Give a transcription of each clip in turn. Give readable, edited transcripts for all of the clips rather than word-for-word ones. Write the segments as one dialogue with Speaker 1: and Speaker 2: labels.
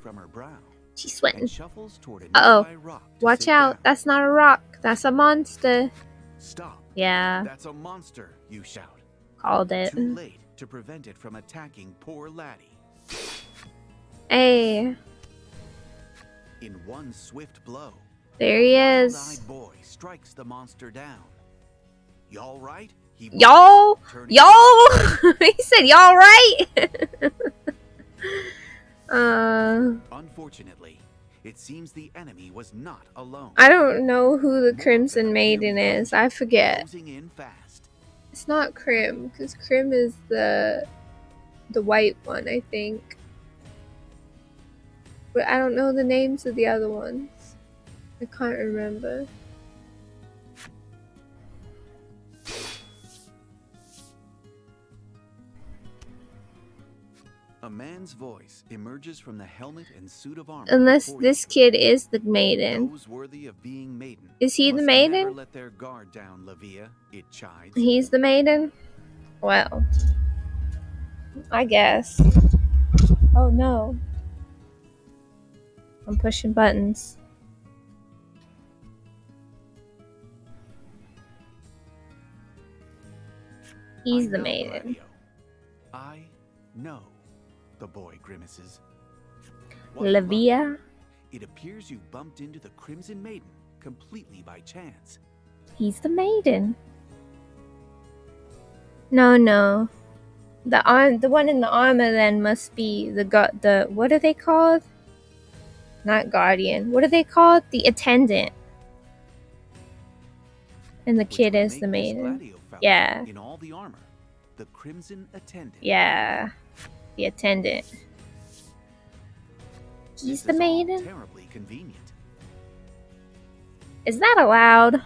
Speaker 1: from her brow.
Speaker 2: She's sweating.
Speaker 1: And shuffles toward a
Speaker 2: Uh-oh.
Speaker 1: nearby rock to
Speaker 2: Watch
Speaker 1: sit
Speaker 2: out.
Speaker 1: down.
Speaker 2: That's not a rock. That's a monster.
Speaker 1: Stop.
Speaker 2: Yeah.
Speaker 1: That's a monster, you shout.
Speaker 2: Called it.
Speaker 1: Too late to prevent it from attacking poor Laddie.
Speaker 2: Hey.
Speaker 1: In one swift blow,
Speaker 2: There he
Speaker 1: a
Speaker 2: is.
Speaker 1: wild-eyed boy strikes the monster down. Y'all right? He
Speaker 2: Y'all?
Speaker 1: barks, turning
Speaker 2: Y'all? He said y'all right?
Speaker 1: Unfortunately, it seems the enemy was not alone.
Speaker 2: I don't know who the
Speaker 1: More
Speaker 2: Crimson
Speaker 1: than
Speaker 2: Maiden
Speaker 1: appearing
Speaker 2: is. I forget.
Speaker 1: closing in fast.
Speaker 2: It's not Crim, because Crim is the white one, I think. But I don't know the names of the other ones. I can't remember.
Speaker 1: A man's voice emerges from the helmet and suit of armor.
Speaker 2: Unless
Speaker 1: before
Speaker 2: this
Speaker 1: you.
Speaker 2: kid is the maiden.
Speaker 1: Those worthy of being maiden
Speaker 2: Is he the
Speaker 1: must
Speaker 2: maiden?
Speaker 1: never let their guard down, Lavia, it chides.
Speaker 2: He's the maiden? Well, I guess. Oh no. I'm pushing buttons. He's the maiden.
Speaker 1: Gladio. I know, the boy grimaces. What luck.
Speaker 2: Lavia?
Speaker 1: It appears you bumped into the Crimson Maiden completely by chance.
Speaker 2: He's the maiden. No. The one in the armor then must be the what are they called? Not guardian. What are they called? The attendant. And the kid is the maiden. Yeah.
Speaker 1: In all the armor, the Crimson Attendant.
Speaker 2: Yeah. The attendant. He's the maiden?
Speaker 1: Terribly convenient.
Speaker 2: Is that allowed?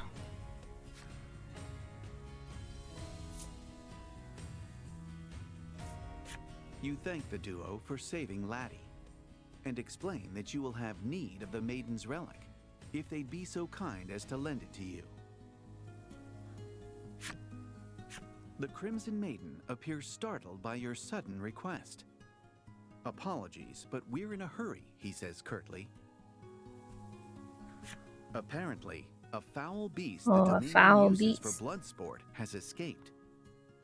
Speaker 1: You thank the duo for saving Laddie, and explain that you will have need of the maiden's relic, if they'd be so kind as to lend it to you. The Crimson Maiden appears startled by your sudden request. Apologies, but we're in a hurry, he says curtly. Apparently, a foul beast
Speaker 2: Oh,
Speaker 1: the
Speaker 2: a
Speaker 1: Dominion
Speaker 2: foul
Speaker 1: uses
Speaker 2: beast.
Speaker 1: for blood sport has escaped,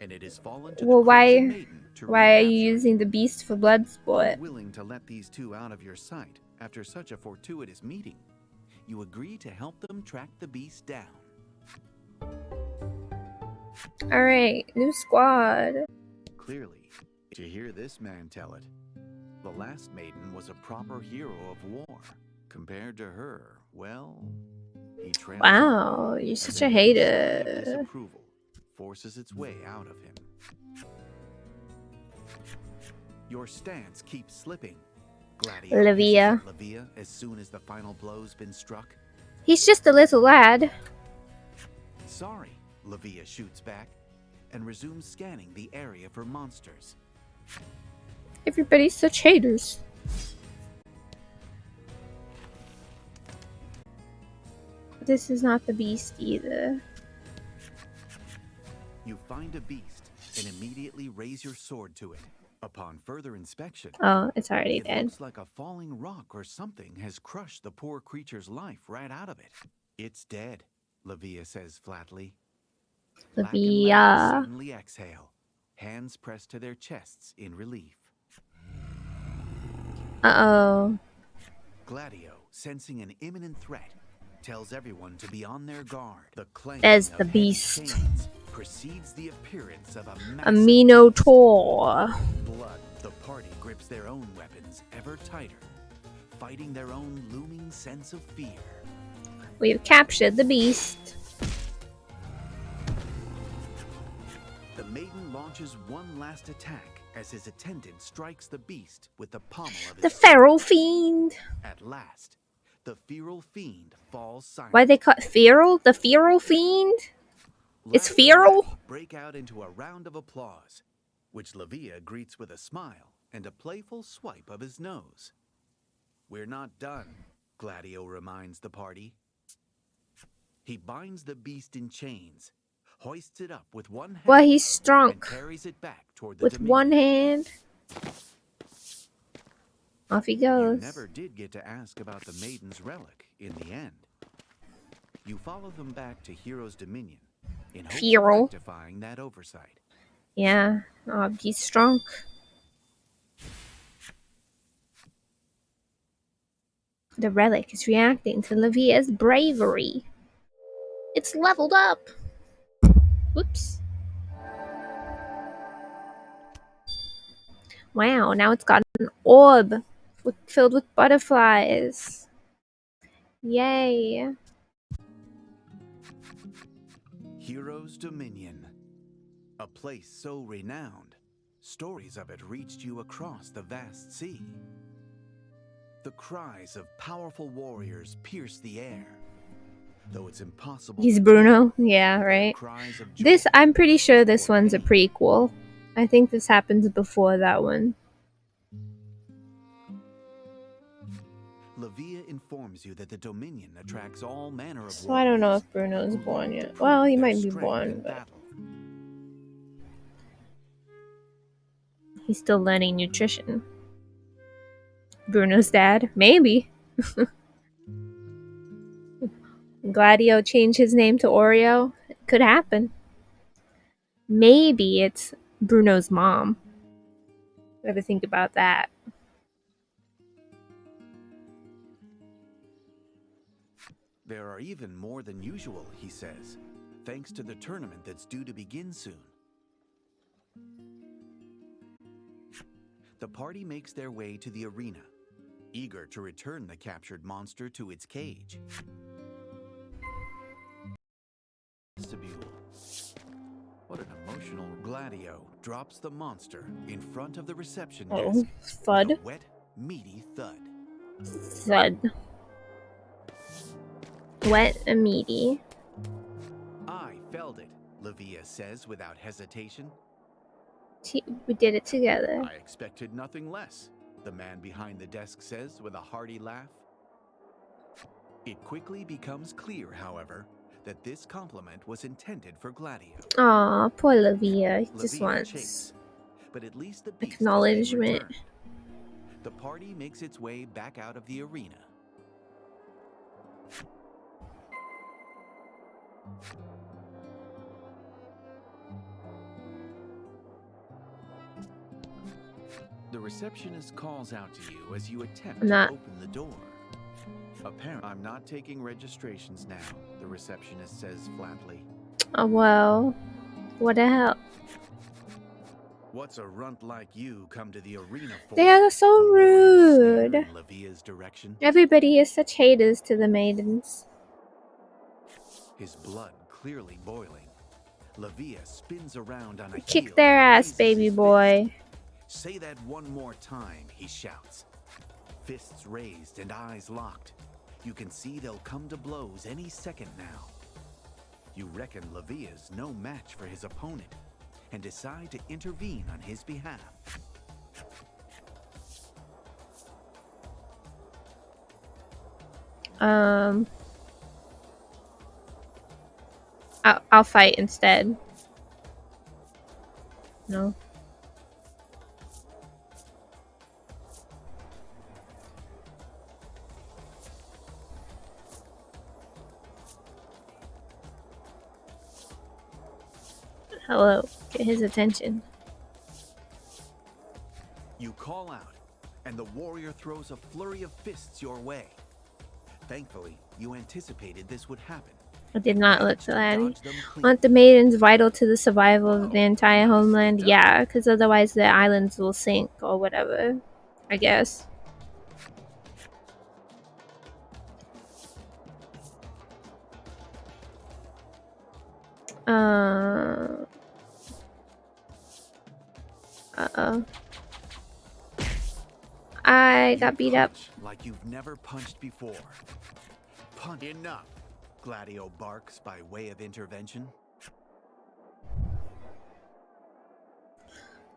Speaker 1: and it has fallen to
Speaker 2: Well,
Speaker 1: the Crimson Maiden to
Speaker 2: why are you
Speaker 1: recapture.
Speaker 2: using the beast for blood sport?
Speaker 1: Unwilling to let these two out of your sight after such a fortuitous meeting, you agree to help them track the beast down.
Speaker 2: Alright, new squad.
Speaker 1: Clearly, to hear this man tell it, the last maiden was a proper hero of war. Compared to her, well, he trails
Speaker 2: Wow,
Speaker 1: on,
Speaker 2: you're such
Speaker 1: and
Speaker 2: a
Speaker 1: the big sigh of
Speaker 2: hater.
Speaker 1: disapproval forces its way out of him. Your stance keeps slipping. Gladio
Speaker 2: Lavia.
Speaker 1: hisses at Lavia as soon as the final blow's been struck.
Speaker 2: He's just a little lad.
Speaker 1: Sorry, Lavia shoots back and resumes scanning the area for monsters.
Speaker 2: Everybody's such haters. This is not the beast either.
Speaker 1: You find a beast and immediately raise your sword to it. Upon further inspection,
Speaker 2: Oh, it's already
Speaker 1: it
Speaker 2: dead.
Speaker 1: looks like a falling rock or something has crushed the poor creature's life right out of it. It's dead, Lavia says flatly. Black and Laddie
Speaker 2: Lavia.
Speaker 1: suddenly exhale, hands pressed to their chests in relief.
Speaker 2: Uh-oh.
Speaker 1: Gladio, sensing an imminent threat, tells everyone to be on their guard. The clanking
Speaker 2: There's
Speaker 1: of
Speaker 2: the
Speaker 1: heavy
Speaker 2: beast.
Speaker 1: chains precedes the appearance of a
Speaker 2: A
Speaker 1: massive
Speaker 2: Minotaur.
Speaker 1: blood. The party grips their own weapons ever tighter, fighting their own looming sense of fear.
Speaker 2: We've captured the beast.
Speaker 1: The maiden launches one last attack as his attendant strikes the beast with the pommel of his
Speaker 2: The
Speaker 1: sword.
Speaker 2: feral fiend.
Speaker 1: At last, the feral fiend falls silent.
Speaker 2: Why they call it feral? The feral fiend? It's
Speaker 1: Laddie and
Speaker 2: feral?
Speaker 1: Laddie break out into a round of applause, which Lavia greets with a smile and a playful swipe of his nose. We're not done, Gladio reminds the party. He binds the beast in chains, hoists it up with one hand,
Speaker 2: Well, he's
Speaker 1: and
Speaker 2: strong.
Speaker 1: carries it back toward the
Speaker 2: With
Speaker 1: Dominion.
Speaker 2: one hand. Off he
Speaker 1: You
Speaker 2: goes.
Speaker 1: never did get to ask about the maiden's relic in the end. You follow them back to Hero's Dominion in hopes of
Speaker 2: Hero.
Speaker 1: rectifying that oversight.
Speaker 2: Yeah. Oh, he's strong. The relic is reacting to Livia's bravery. It's leveled up. Whoops. Wow, now it's got an orb filled with butterflies. Yay.
Speaker 1: Hero's Dominion. A place so renowned, stories of it reached you across the vast sea. The cries of powerful warriors pierce the air. Though it's impossible.
Speaker 2: He's Bruno. Yeah, right. This, I'm pretty sure this one's a prequel. I think this happens before that one.
Speaker 1: Livia informs you that the Dominion attracts all manner of
Speaker 2: So I don't know if Bruno's born yet. Well, he might be born, but he's still learning nutrition. Bruno's dad? Maybe. Gladio changed his name to Oreo? It could happen. Maybe it's Bruno's mom. Gotta think about that.
Speaker 1: There are even more than usual, he says, thanks to the tournament that's due to begin soon. The party makes their way to the arena, eager to return the captured monster to its cage. Vestibule. What an emotional. Gladio drops the monster in front of the reception desk.
Speaker 2: Thud.
Speaker 1: With a wet, meaty thud.
Speaker 2: Thud. Wet and meaty.
Speaker 1: I felled it, Livia says without hesitation.
Speaker 2: We did it together.
Speaker 1: I expected nothing less, the man behind the desk says with a hearty laugh. It quickly becomes clear, however, that this compliment was intended for Gladio.
Speaker 2: Aw, poor Livia. He just wants
Speaker 1: chafes, but at least the beast
Speaker 2: acknowledgement.
Speaker 1: The party makes its way back out of the arena. The receptionist calls out to you as you attempt to open the door. Apparently, I'm not taking registrations now, the receptionist says flatly.
Speaker 2: Oh, well, what the hell?
Speaker 1: What's a runt like you come to the arena for?
Speaker 2: They are so rude.
Speaker 1: In Livia's direction.
Speaker 2: Everybody is such haters to the maidens.
Speaker 1: His blood clearly boiling. Livia spins around on a
Speaker 2: Kick
Speaker 1: heel
Speaker 2: their ass, baby boy.
Speaker 1: Say that one more time, he shouts. Fists raised and eyes locked. You can see they'll come to blows any second now. You reckon Livia's no match for his opponent and decide to intervene on his behalf.
Speaker 2: I'll fight instead. No. Hello, get his attention.
Speaker 1: You call out, and the warrior throws a flurry of fists your way. Thankfully, you anticipated this would happen.
Speaker 2: I did not look to Laddie. Aren't the maidens vital to the survival of the entire homeland? Yeah, because otherwise the islands will sink or whatever, I guess. Uh-oh. I got beat up.
Speaker 1: Like you've never punched before. Punch enough, Gladio barks by way of intervention.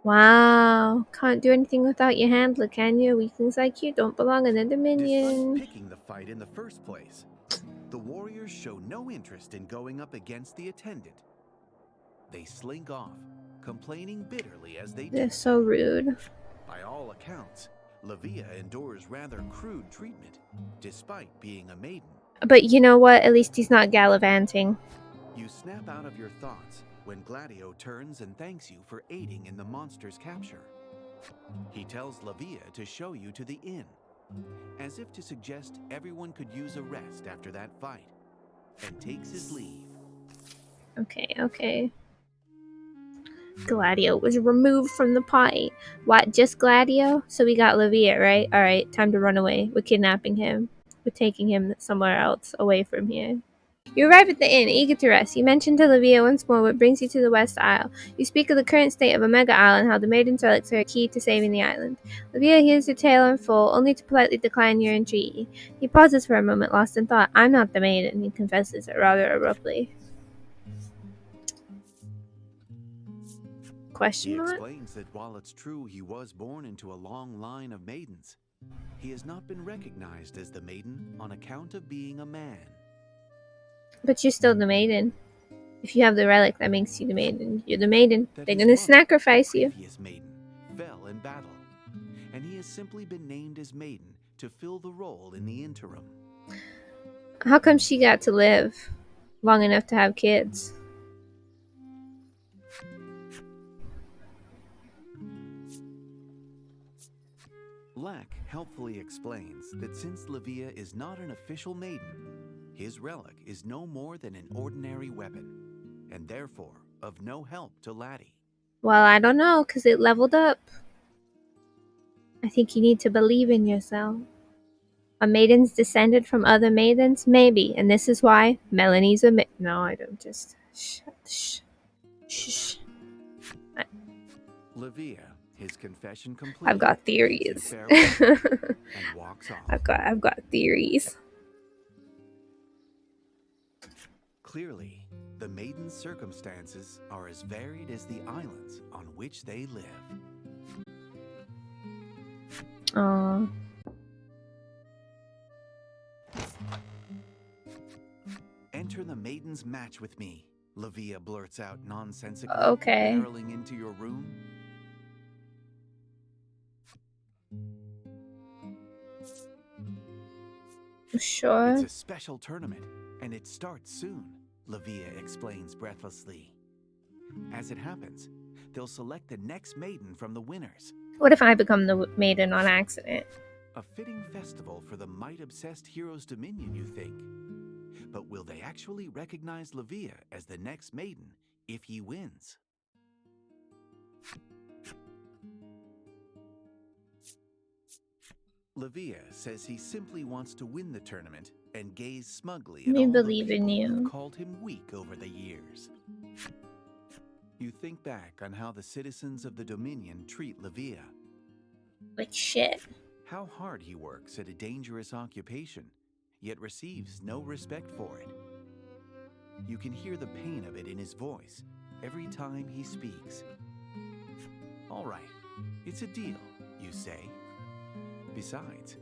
Speaker 2: Wow. Can't do anything without your handler, can you? Weaklings like you don't belong in the Dominion.
Speaker 1: Despite picking the fight in the first place, the warriors show no interest in going up against the attendant. They slink off, complaining bitterly as they do.
Speaker 2: They're so rude.
Speaker 1: By all accounts, Livia endures rather crude treatment, despite being a maiden.
Speaker 2: But you know what? At least he's not gallivanting.
Speaker 1: You snap out of your thoughts when Gladio turns and thanks you for aiding in the monster's capture. He tells Livia to show you to the inn, as if to suggest everyone could use a rest after that fight, and takes his leave.
Speaker 2: Okay. Gladio was removed from the party. What, just Gladio? So we got Livia, right? Alright, time to run away. We're kidnapping him. We're taking him somewhere else, away from here. You arrive at the inn, eager to rest. You mention to Livia once more what brings you to the West Isle. You speak of the current state of Omega Isle and how the Maiden's relics are a key to saving the island. Livia hears your tale in full, only to politely decline your entreaty. He pauses for a moment, lost in thought. I'm not the Maiden, he confesses, rather abruptly.
Speaker 1: He explains that while it's true he was born into a long line of maidens, he has not been recognized as the Maiden on account of being a man.
Speaker 2: But you're still the Maiden. If you have the relic, that makes you the Maiden. You're the Maiden.
Speaker 1: That
Speaker 2: They're gonna sacrifice you.
Speaker 1: The previous Maiden fell in battle, and he has simply been named as Maiden to fill the role in the interim.
Speaker 2: How come she got to live long enough to have kids?
Speaker 1: Lack helpfully explains that since Livia is not an official maiden, his relic is no more than an ordinary weapon, and therefore of no help to Laddie.
Speaker 2: Well, I don't know, because it leveled up. I think you need to believe in yourself. Are maidens descended from other maidens? Maybe, and this is why Melanie's a No, I don't just... Shh.
Speaker 1: Livia, his confession complete.
Speaker 2: I've got theories.
Speaker 1: And walks off.
Speaker 2: I've got theories.
Speaker 1: Clearly, the maiden's circumstances are as varied as the islands on which they live.
Speaker 2: Aww.
Speaker 1: Enter the maiden's match with me, Livia blurts out nonsensically,
Speaker 2: Okay.
Speaker 1: barreling into your room.
Speaker 2: Sure.
Speaker 1: It's a special tournament, and it starts soon, Livia explains breathlessly. As it happens, they'll select the next maiden from the winners.
Speaker 2: What if I become the maiden on accident?
Speaker 1: A fitting festival for the might-obsessed hero's dominion, you think. But will they actually recognize Livia as the next maiden if he wins? Livia says he simply wants to win the tournament and gaze smugly at all the people who've called him weak over the years. You think back on how the citizens of the Dominion treat Livia.
Speaker 2: Like shit.
Speaker 1: How hard he works at a dangerous occupation, yet receives no respect for it. You can hear the pain of it in his voice every time he speaks. All right, it's a deal, you say. Besides,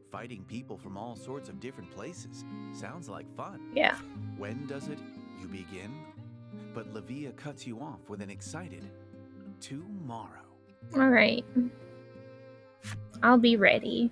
Speaker 1: fighting people from all sorts of different places sounds like fun.
Speaker 2: Yeah.
Speaker 1: When does it? You begin. But Livia cuts you off with an excited tomorrow.
Speaker 2: All right. I'll be ready.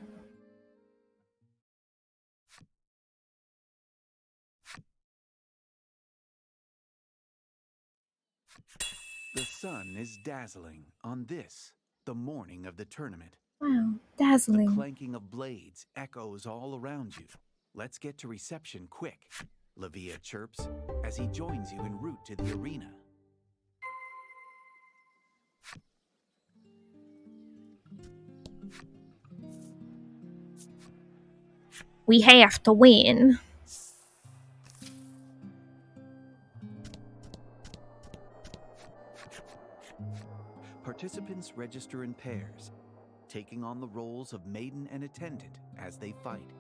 Speaker 1: The sun is dazzling on this, the morning of the tournament.
Speaker 2: Wow, dazzling.
Speaker 1: The clanking of blades echoes all around you. Let's get to reception quick, Livia chirps as he joins you en route to the arena.
Speaker 2: We have to win.
Speaker 1: Participants register in pairs, taking on the roles of maiden and attendant as they fight.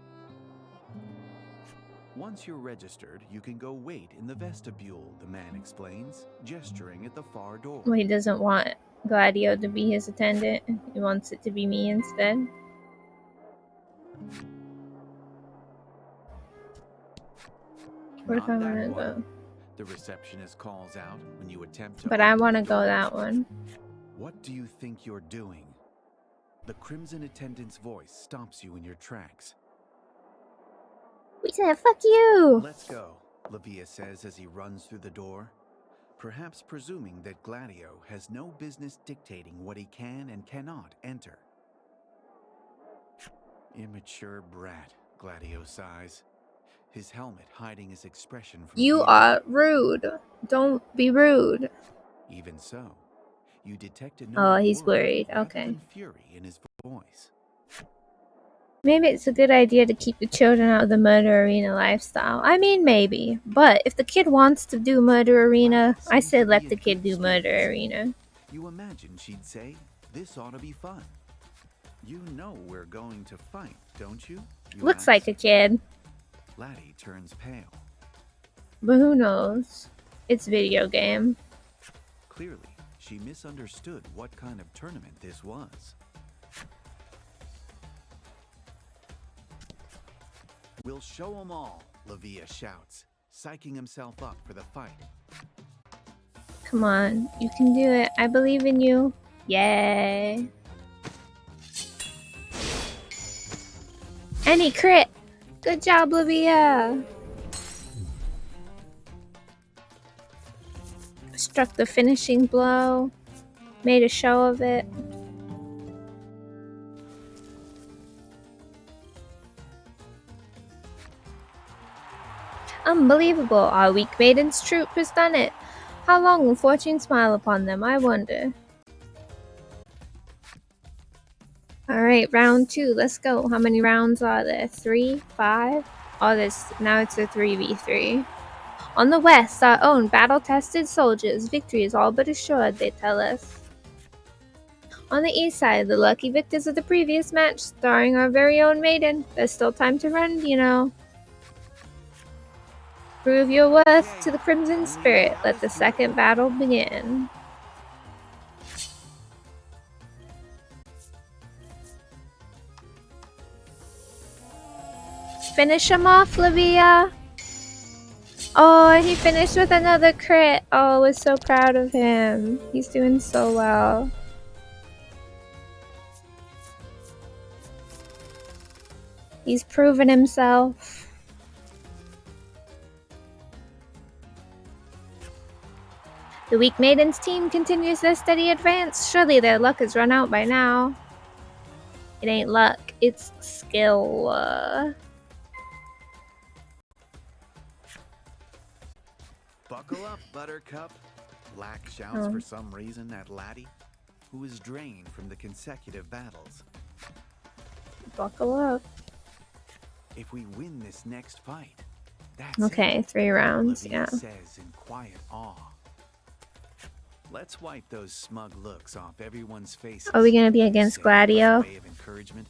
Speaker 1: Once you're registered, you can go wait in the vestibule, the man explains, gesturing at the far door.
Speaker 2: Well, he doesn't want Gladio to be his attendant. He wants it to be me instead. What if I want to go?
Speaker 1: The receptionist calls out when you attempt to.
Speaker 2: But I want to go that one.
Speaker 1: What do you think you're doing? The Crimson attendant's voice stops you in your tracks.
Speaker 2: We said, fuck you!
Speaker 1: Let's go, Lavia says as he runs through the door, perhaps presuming that Gladio has no business dictating what he can and cannot enter. Immature brat, Gladio sighs, his helmet hiding his expression from
Speaker 2: You
Speaker 1: view.
Speaker 2: are rude. Don't be rude.
Speaker 1: Even so, you detect a note
Speaker 2: Oh,
Speaker 1: of
Speaker 2: he's
Speaker 1: worry
Speaker 2: worried.
Speaker 1: rather
Speaker 2: Okay.
Speaker 1: than fury in his voice.
Speaker 2: Maybe it's a good idea to keep the children out of the murder arena lifestyle. I mean, maybe. But if the kid wants to do murder arena, I said let the kid do murder arena.
Speaker 1: You imagine she'd say, "This ought to be fun." You know we're going to fight, don't you?
Speaker 2: Looks like a kid.
Speaker 1: Laddie turns pale.
Speaker 2: But who knows? It's a video game.
Speaker 1: Clearly, she misunderstood what kind of tournament this was. We'll show 'em all, Lavia shouts, psyching himself up for the fight.
Speaker 2: Come on, you can do it. I believe in you. Yay. Any crit! Good job, Lavia! Struck the finishing blow. Made a show of it. Unbelievable, our weak maiden's troop has done it. How long will fortune smile upon them, I wonder. Alright, round 2, let's go. How many rounds are there? 3? 5? Oh, now it's a 3v3. On the west, our own battle-tested soldiers. Victory is all but assured, they tell us. On the east side, the lucky victors of the previous match, starring our very own maiden. There's still time to run, you know. Prove your worth to the Crimson Spirit. Let the second battle begin. Finish him off, Lavia. Oh, he finished with another crit. Oh, I was so proud of him. He's doing so well. He's proven himself. The weak maidens team continues their steady advance. Surely their luck has run out by now. It ain't luck, it's skill.
Speaker 1: Buckle up, Buttercup. Lack shouts for some reason at Laddie, who is drained from the consecutive battles.
Speaker 2: Buckle up.
Speaker 1: If we win this next fight, that's
Speaker 2: okay,
Speaker 1: it,
Speaker 2: 3 rounds,
Speaker 1: Olivia
Speaker 2: yeah.
Speaker 1: says in quiet awe. Let's wipe those smug looks off everyone's faces.
Speaker 2: Are we gonna be against Gladio?
Speaker 1: Way of encouragement.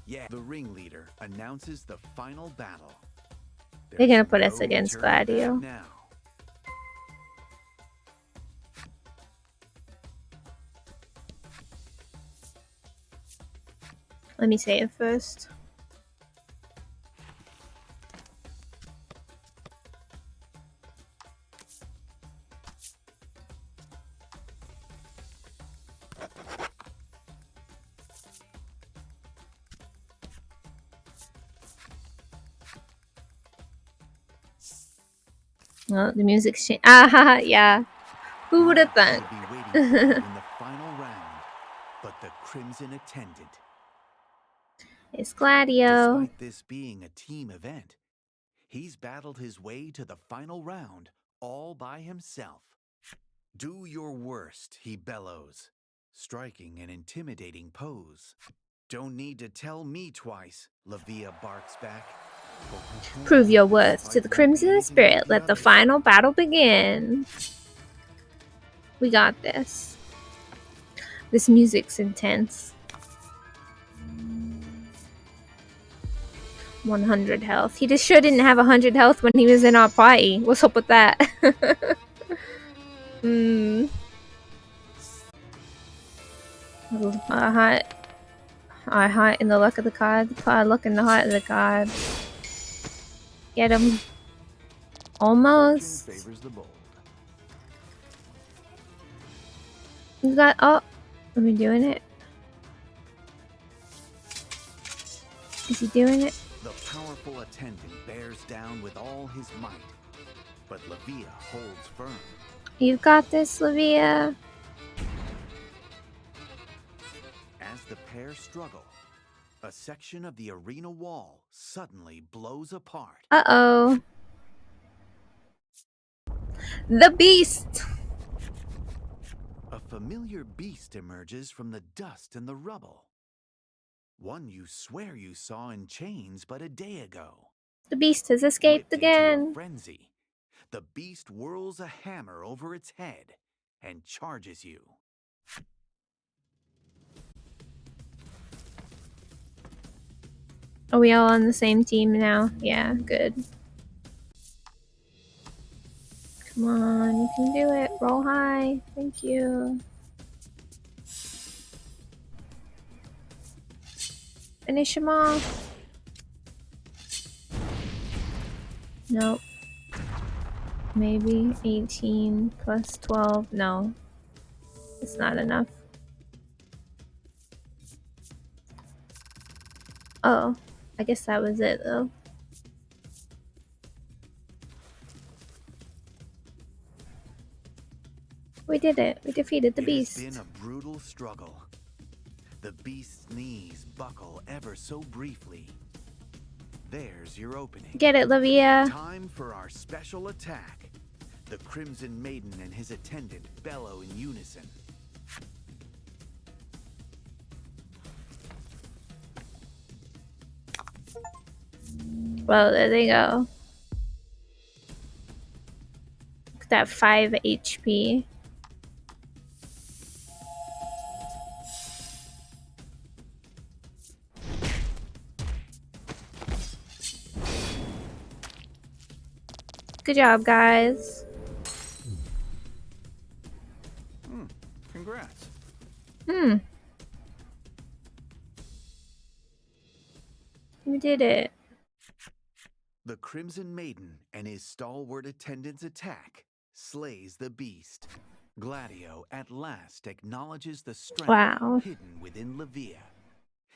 Speaker 1: Yeah, the ringleader announces the final battle.
Speaker 2: They're gonna put us against Gladio.
Speaker 1: Now.
Speaker 2: Let me say it first. Oh, the music's changing. Ah, yeah. Who would have thought?
Speaker 1: In the final round, but the Crimson attendant.
Speaker 2: It's Gladio.
Speaker 1: Despite this being a team event, he's battled his way to the final round all by himself. Do your worst, he bellows, striking an intimidating pose. Don't need to tell me twice, Lavia barks back.
Speaker 2: Prove your worth to the Crimson Spirit. Let the final battle begin. We got this. This music's intense. 100 health. He just sure didn't have 100 health when he was in our party. What's up with that? Heart in the luck of the card. Luck in the heart of the card. Get him. Almost. He's got. Oh, are we doing it? Is he doing it?
Speaker 1: The powerful attendant bears down with all his might, but Livia holds firm.
Speaker 2: You've got this, Livia.
Speaker 1: As the pair struggle, a section of the arena wall suddenly blows apart.
Speaker 2: Uh-oh. The beast!
Speaker 1: A familiar beast emerges from the dust and the rubble. One you swear you saw in chains but a day ago.
Speaker 2: The beast has escaped
Speaker 1: Whipped into a
Speaker 2: again.
Speaker 1: frenzy, the beast whirls a hammer over its head and charges you.
Speaker 2: Are we all on the same team now? Yeah, good. Come on, you can do it. Roll high. Thank you. Finish him off. Nope. Maybe 18 plus 12. No. It's not enough. Oh. I guess that was it, though. We did it. We defeated the beast.
Speaker 1: It has been a brutal struggle. The beast's knees buckle ever so briefly. There's your opening.
Speaker 2: Get it, Livia.
Speaker 1: Time for our special attack. The Crimson Maiden and his attendant bellow in unison.
Speaker 2: Well, there they go. Look at that 5 HP. Good job, guys.
Speaker 1: Congrats.
Speaker 2: We did it.
Speaker 1: The Crimson Maiden and his stalwart attendant's attack slays the beast. Gladio at last acknowledges the strength hidden within Livia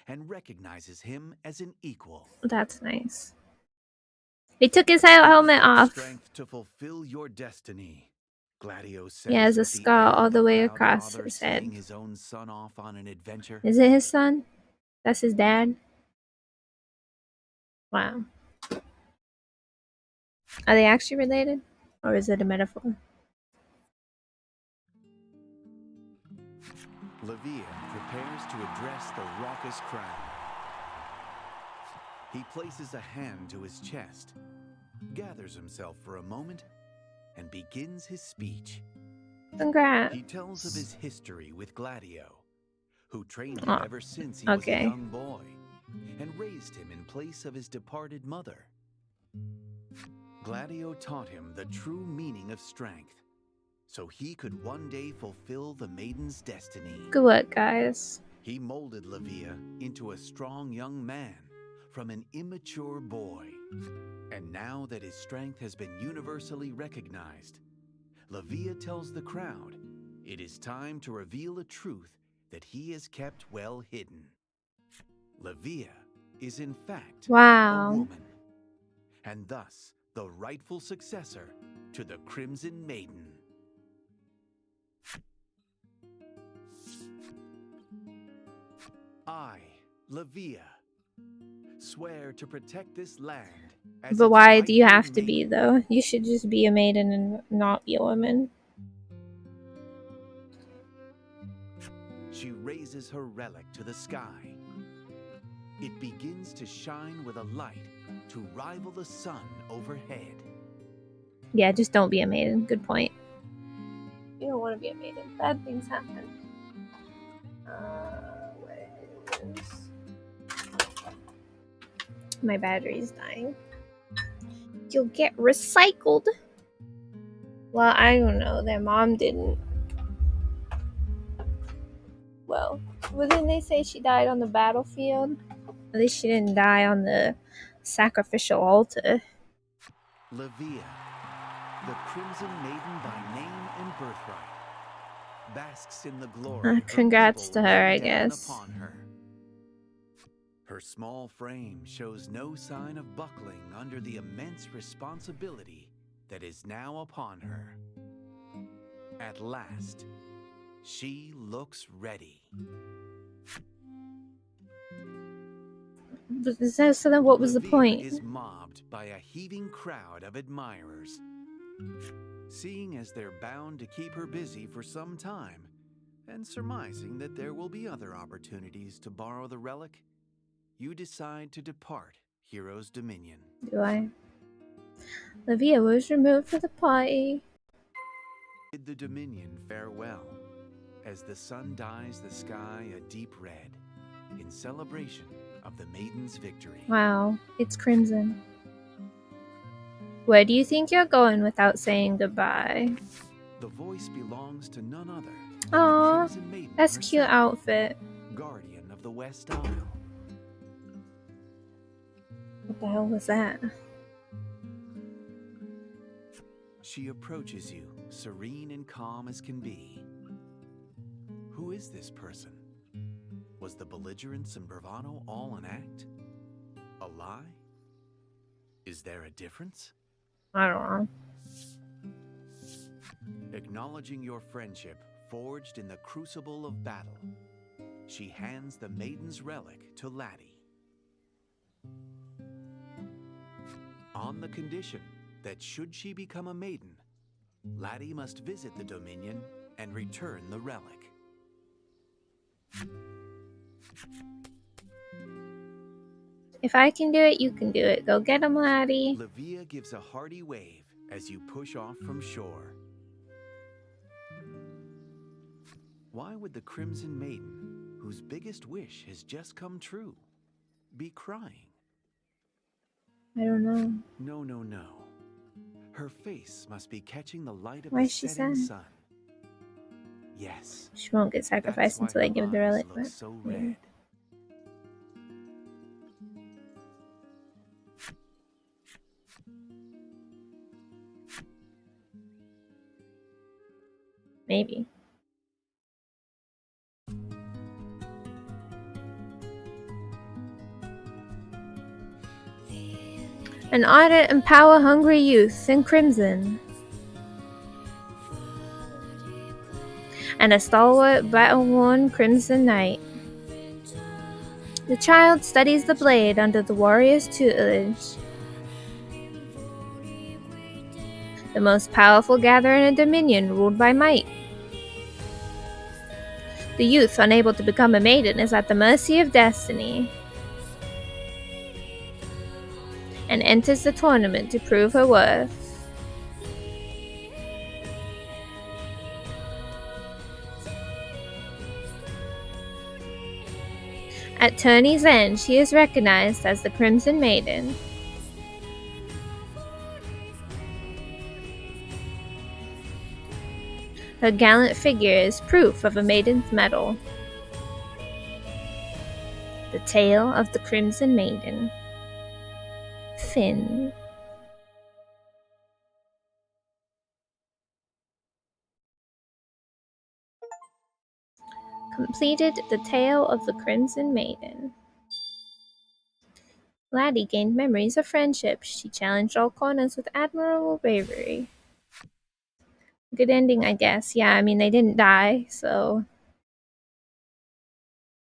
Speaker 1: and recognizes him as an equal.
Speaker 2: That's nice. He took his helmet off.
Speaker 1: Strength to fulfill your destiny. Gladio says.
Speaker 2: He has a scar all the way across his head.
Speaker 1: His own son off on an adventure.
Speaker 2: Is it his son? That's his dad? Wow. Are they actually related? Or is it a metaphor?
Speaker 1: Livia prepares to address the raucous crowd. He places a hand to his chest, gathers himself for a moment, and begins his speech.
Speaker 2: Congrats.
Speaker 1: He tells of his history with Gladio, who trained him ever since he was a young boy, and raised him in place of his departed mother. Gladio taught him the true meaning of strength, so he could one day fulfill the maiden's destiny.
Speaker 2: Good work, guys.
Speaker 1: He molded Livia into a strong young man from an immature boy. And now that his strength has been universally recognized, Livia tells the crowd it is time to reveal a truth that he has kept well hidden. Livia is in fact a woman, and thus the rightful successor to the Crimson Maiden. I, Livia, swear to protect this land.
Speaker 2: But why do you have to be, though? You should just be a maiden and not be a woman.
Speaker 1: She raises her relic to the sky. It begins to shine with a light to rival the sun overhead.
Speaker 2: Yeah, just don't be a maiden. Good point. You don't want to be a maiden. Bad things happen. My battery's dying. You'll get recycled. Well, I don't know. Their mom didn't. Well, didn't they say she died on the battlefield? At least she didn't die on the sacrificial altar.
Speaker 1: Livia, the Crimson Maiden by name and birthright, basks in the glory.
Speaker 2: Congrats to her, I guess.
Speaker 1: Her small frame shows no sign of buckling under the immense responsibility that is now upon her. At last, she looks ready.
Speaker 2: So then what was the
Speaker 1: Livia
Speaker 2: point?
Speaker 1: is mobbed by a heaving crowd of admirers. Seeing as they're bound to keep her busy for some time, and surmising that there will be other opportunities to borrow the relic, you decide to depart Hero's Dominion.
Speaker 2: Do I? Livia was removed for the party.
Speaker 1: Bid the Dominion farewell, as the sun dyes the sky a deep red, in celebration of the maiden's victory.
Speaker 2: Wow, it's crimson. Where do you think you're going without saying goodbye?
Speaker 1: The voice belongs to none other than the
Speaker 2: Aww,
Speaker 1: Crimson Maiden
Speaker 2: that's
Speaker 1: herself,
Speaker 2: cute outfit.
Speaker 1: guardian of the West Isle.
Speaker 2: What the hell was that?
Speaker 1: She approaches you, serene and calm as can be. Who is this person? Was the belligerence and bravado all an act? A lie? Is there a difference?
Speaker 2: I don't know.
Speaker 1: Acknowledging your friendship forged in the crucible of battle, she hands the maiden's relic to Laddie. On the condition that should she become a maiden, Laddie must visit the Dominion and return the relic.
Speaker 2: If I can do it, you can do it. Go get him, laddie.
Speaker 1: Livia gives a hearty wave as you push off from shore. Why would the Crimson Maiden, whose biggest wish has just come true, be crying?
Speaker 2: I don't know.
Speaker 1: No, no, no. Her face must be catching the light of
Speaker 2: Why
Speaker 1: the
Speaker 2: is she
Speaker 1: setting
Speaker 2: sad?
Speaker 1: sun. Yes.
Speaker 2: She won't get sacrificed
Speaker 1: That's
Speaker 2: until
Speaker 1: why
Speaker 2: I give
Speaker 1: her
Speaker 2: the
Speaker 1: eyes
Speaker 2: relic.
Speaker 1: look
Speaker 2: But
Speaker 1: so
Speaker 2: maybe.
Speaker 1: red.
Speaker 2: Maybe. An ardent and power-hungry youth in crimson, and a stalwart, battle-worn crimson knight. The child studies the blade under the warrior's tutelage. The most powerful gatherer in a dominion ruled by might. The youth, unable to become a maiden, is at the mercy of destiny, and enters the tournament to prove her worth. At tourney's end, she is recognized as the Crimson Maiden. Her gallant figure is proof of a maiden's mettle. The Tale of the Crimson Maiden. Finn. Completed The Tale of the Crimson Maiden. Laddie gained memories of friendship. She challenged all corners with admirable bravery. Good ending, I guess. Yeah, I mean, they didn't die, so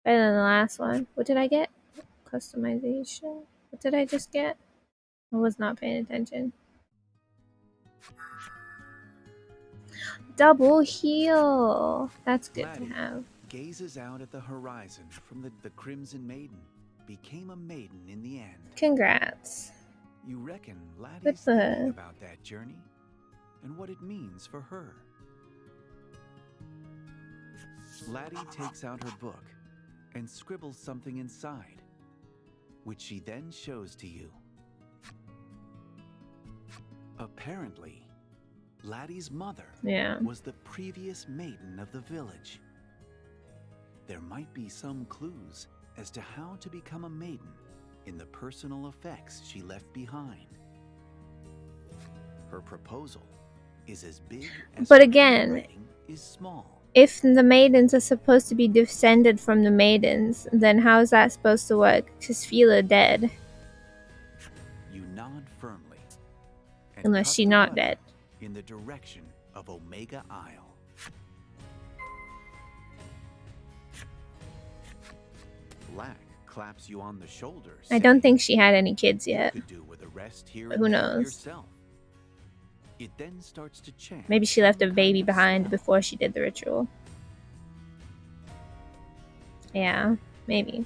Speaker 2: better than the last one. What did I get? Customization. What did I just get? I was not paying attention. Double heal. That's good
Speaker 1: Laddie
Speaker 2: to have.
Speaker 1: gazes out at the horizon from the Crimson Maiden. Became a maiden in the end.
Speaker 2: Congrats.
Speaker 1: You reckon Laddie's
Speaker 2: Good for her.
Speaker 1: thinking about that journey and what it means for her. Laddie takes out her book and scribbles something inside, which she then shows to you. Apparently, Laddie's mother was the previous maiden of the village. There might be some clues as to how to become a maiden in the personal effects she left behind. Her proposal is as big as
Speaker 2: But
Speaker 1: her
Speaker 2: again,
Speaker 1: handwriting is small.
Speaker 2: If the maidens are supposed to be descended from the maidens, then how is that supposed to work? Because Fila dead.
Speaker 1: You nod firmly. And
Speaker 2: Unless
Speaker 1: cut
Speaker 2: she
Speaker 1: the
Speaker 2: not
Speaker 1: rudder
Speaker 2: dead.
Speaker 1: in the direction of Omega Isle. Black claps you on the shoulder.
Speaker 2: I don't think she had any kids
Speaker 1: You
Speaker 2: yet.
Speaker 1: could do with a rest here
Speaker 2: But
Speaker 1: and
Speaker 2: who
Speaker 1: there
Speaker 2: knows?
Speaker 1: yourself. It then starts to chant.
Speaker 2: Maybe she left a
Speaker 1: some
Speaker 2: baby
Speaker 1: kind of
Speaker 2: behind
Speaker 1: spell.
Speaker 2: before she did the ritual. Yeah, maybe.